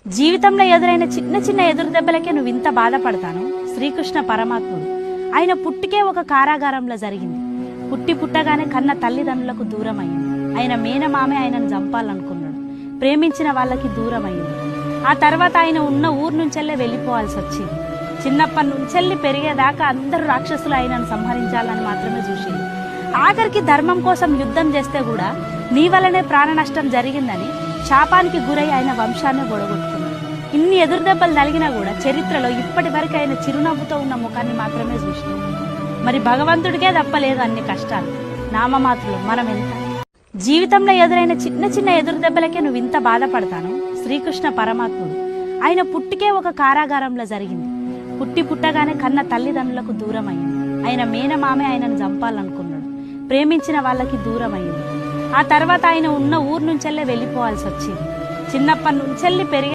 జీవితంలో ఎదురైన చిన్న చిన్న ఎదురు దెబ్బలకే నువ్వు ఇంత బాధపడతాను. శ్రీకృష్ణ పరమాత్ముడు ఆయన పుట్టికే ఒక కారాగారంలో జరిగింది. పుట్టగానే కన్న తల్లిదండ్రులకు దూరం అయింది. ఆయన మేనమామే ఆయనను చంపాలనుకున్నాడు. ప్రేమించిన వాళ్ళకి దూరం అయింది. ఆ తర్వాత ఆయన ఉన్న ఊరు నుంచెల్లే వెళ్ళిపోవాల్సి వచ్చింది. చిన్నప్పటి నుంచెల్లి పెరిగేదాకా అందరూ రాక్షసులు ఆయనను సంహరించాలని మాత్రమే చూసింది. ఆఖరికి ధర్మం కోసం యుద్ధం చేస్తే కూడా నీ వల్లనే ప్రాణ నష్టం జరిగిందని శాపానికి గురై ఆయన వంశాన్ని గొడగొట్టుకున్నాడు. ఇన్ని ఎదురు దెబ్బలు తగిలినా కూడా చరిత్రలో ఇప్పటి వరకు ఆయన చిరునవ్వుతో ఉన్న ముఖాన్ని మాత్రమే చూసినాం. మరి భగవంతుడికే తప్పలేదు అన్ని కష్టాలు. నామమాత్రులు మనం ఎంత. జీవితంలో ఎదురైన చిన్న చిన్న ఎదురు దెబ్బలకే నువ్వు ఇంత బాధపడతాను. శ్రీకృష్ణ పరమాత్ముడు ఆయన పుట్టికే ఒక కారాగారంలో జరిగింది. పుట్టగానే కన్న తల్లిదండ్రులకు దూరం అయింది. ఆయన మేనమామే ఆయనను చంపాలనుకున్నాడు. ప్రేమించిన వాళ్ళకి దూరం అయింది. ఆ తర్వాత ఆయన ఉన్న ఊరు నుంచెల్లే వెళ్ళిపోవాల్సి వచ్చింది. చిన్నప్పటి నుంచెల్లి పెరిగే